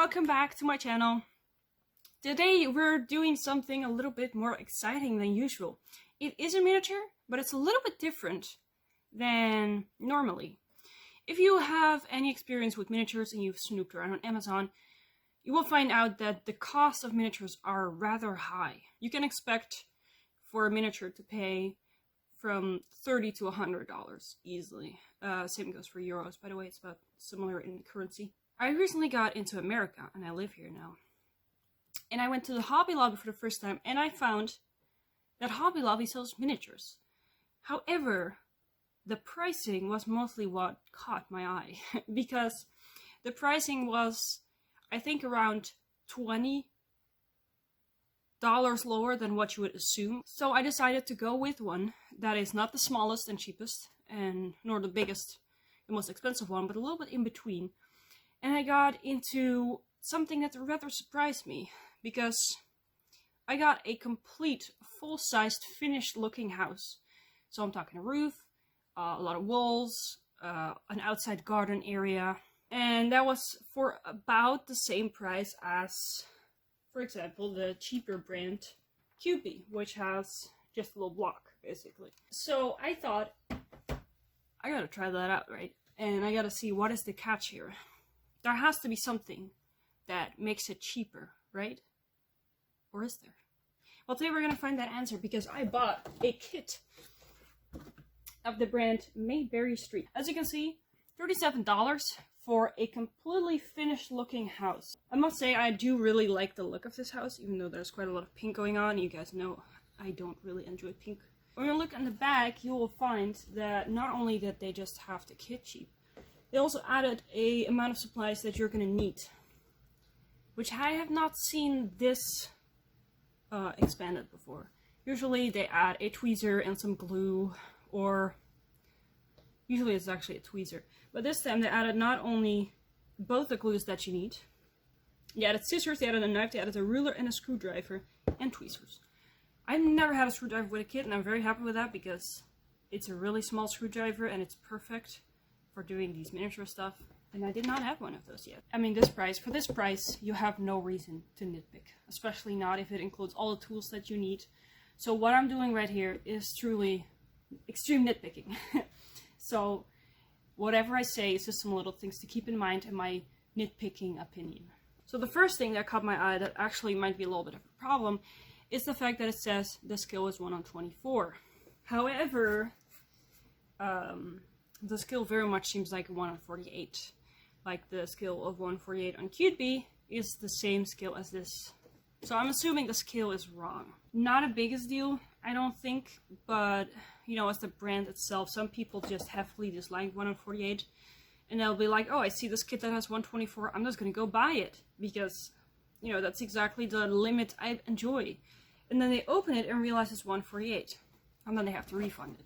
welcome back to my channel. Today we're doing something a little bit more exciting than usual. It is a miniature, but it's a little bit different than normally. If you have any experience with miniatures and you've snooped around on Amazon, you will find out that the cost of miniatures are rather high. You can expect for a miniature to pay from $30 to $100 easily. Same goes for euros, by the way, it's about similar in currency. I recently got into America, and I live here now. And I went to the Hobby Lobby for the first time, and I found that Hobby Lobby sells miniatures. However, the pricing was mostly what caught my eye, because the pricing was, I think, around $20 lower than what you would assume. So I decided to go with one that is not the smallest and cheapest, and nor the biggest, the most expensive one, but a little bit in between. And I got into something that rather surprised me, because I got a complete, full-sized, finished-looking house. So I'm talking a roof, a lot of walls, an outside garden area, and that was for about the same price as, for example, the cheaper brand QB, which has just a little block, basically. So I thought, I gotta try that out, right? And I gotta see what is the catch here. There has to be something that makes it cheaper, right? Or is there? Well, today we're gonna find that answer, because I bought a kit of the brand Mayberry Street. As you can see, $37 for a completely finished looking house. I must say, I do really like the look of this house, even though there's quite a lot of pink going on. You guys know I don't really enjoy pink. When you look in the back, you will find that not only did they just have the kit cheap, they also added a amount of supplies that you're gonna need, which I have not seen this expanded before. Usually they add a tweezer and some glue, or usually it's actually a tweezer. But this time they added not only both the glues that you need, they added scissors, they added a knife, they added a ruler and a screwdriver, and tweezers. I've never had a screwdriver with a kit, and I'm very happy with that, because it's a really small screwdriver and it's perfect for doing these miniature stuff, and I did not have one of those yet. I mean, for this price, you have no reason to nitpick, especially not if it includes all the tools that you need. So what I'm doing right here is truly extreme nitpicking. So whatever I say is just some little things to keep in mind in my nitpicking opinion. So the first thing that caught my eye that actually might be a little bit of a problem is the fact that it says the skill is 1 on 24. However, the skill very much seems like 1 on 48. Like the skill of 148 on QB is the same skill as this. So I'm assuming the skill is wrong. Not a biggest deal, I don't think, but you know, as the brand itself, some people just heavily dislike 1 on 48, and they'll be like, oh, I see this kit that has 124, I'm just gonna go buy it, because, you know, that's exactly the limit I enjoy. And then they open it and realize it's 148, and then they have to refund it.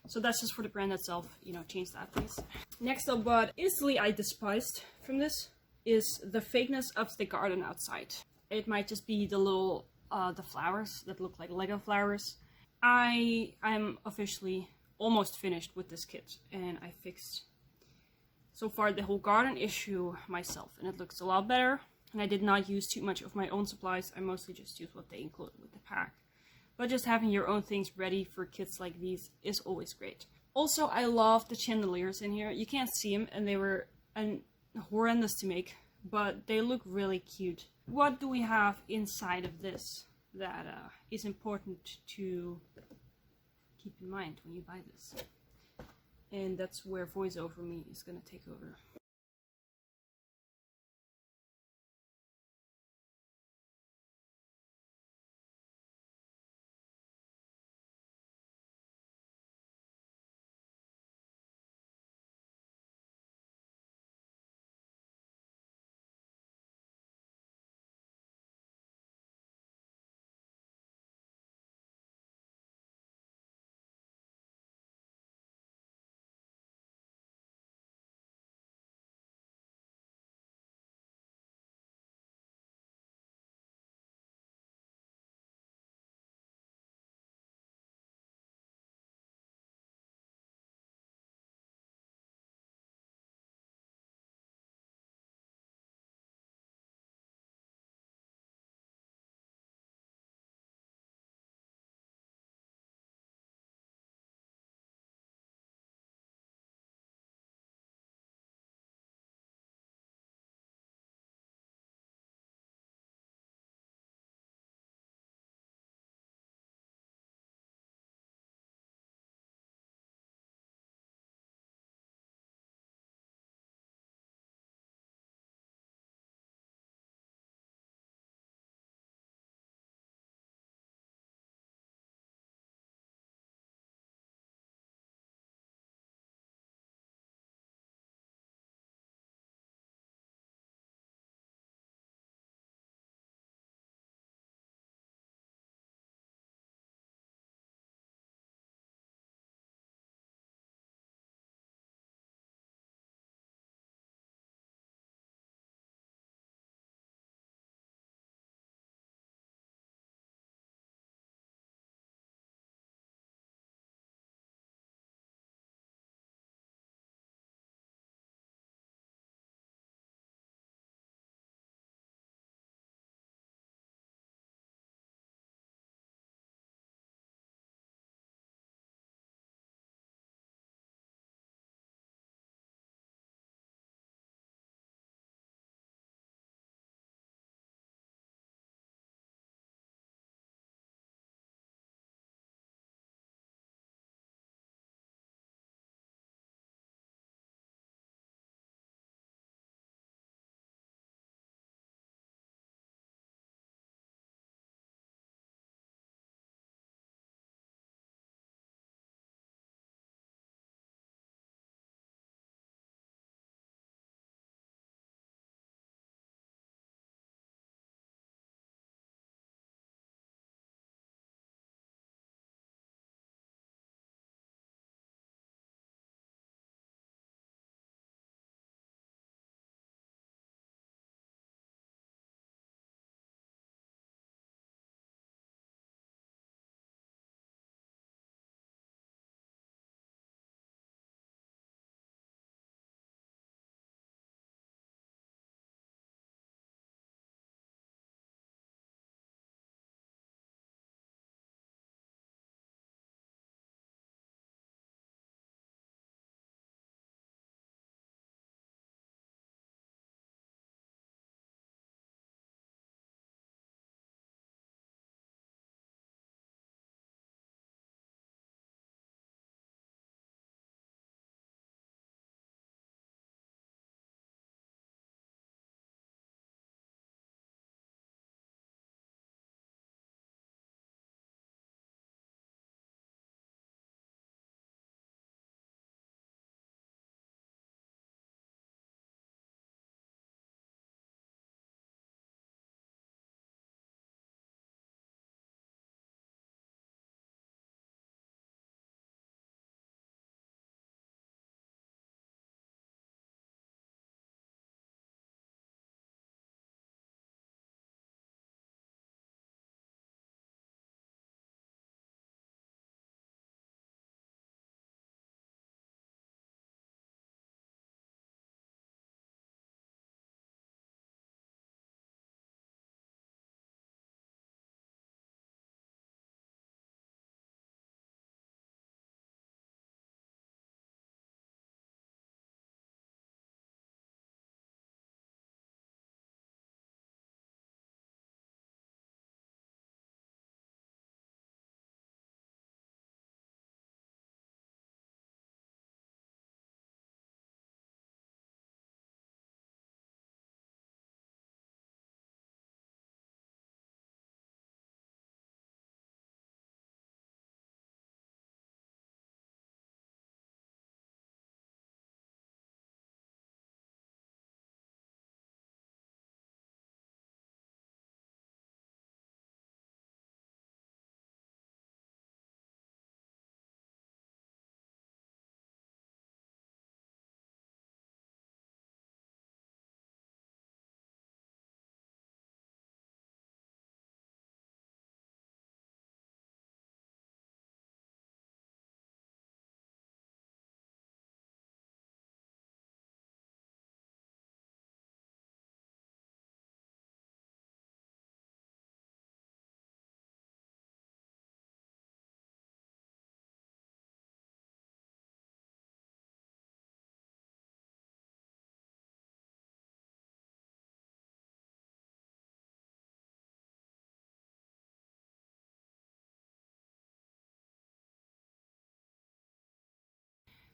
So that's just for the brand itself, you know, change that please. Next up, what instantly I despised from this is the fakeness of the garden outside. It might just be the little, the flowers that look like Lego flowers. I'm officially almost finished with this kit, and I fixed so far the whole garden issue myself, and it looks a lot better, and I did not use too much of my own supplies. I mostly just used what they included with the pack. But just having your own things ready for kits like these is always great. Also, I love the chandeliers in here. You can't see them, and they were horrendous to make, but they look really cute. What do we have inside of this that is important to keep in mind when you buy this? And that's where voiceover me is gonna take over.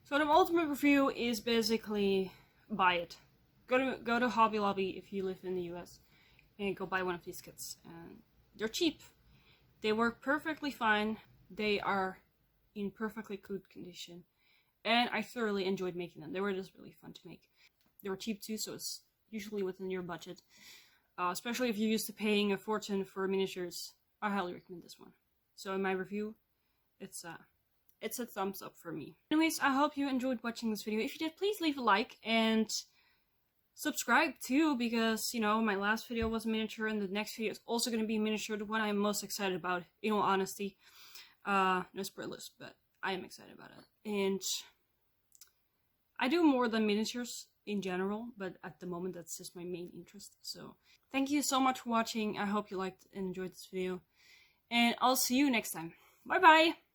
So the ultimate review is basically buy it. Go to Hobby Lobby if you live in the US and go buy one of these kits. And they're cheap. They work perfectly fine. They are in perfectly good condition. And I thoroughly enjoyed making them. They were just really fun to make. They were cheap too, so it's usually within your budget. Especially if you're used to paying a fortune for miniatures. I highly recommend this one. So in my review, it's a thumbs up for me. Anyways, I hope you enjoyed watching this video. If you did, please leave a like and subscribe too, because, you know, my last video was miniature and the next video is also going to be miniature, the one I'm most excited about, in all honesty. No spoilers, but I am excited about it. And I do more than miniatures in general, but at the moment that's just my main interest. So thank you so much for watching. I hope you liked and enjoyed this video, and I'll see you next time. Bye bye!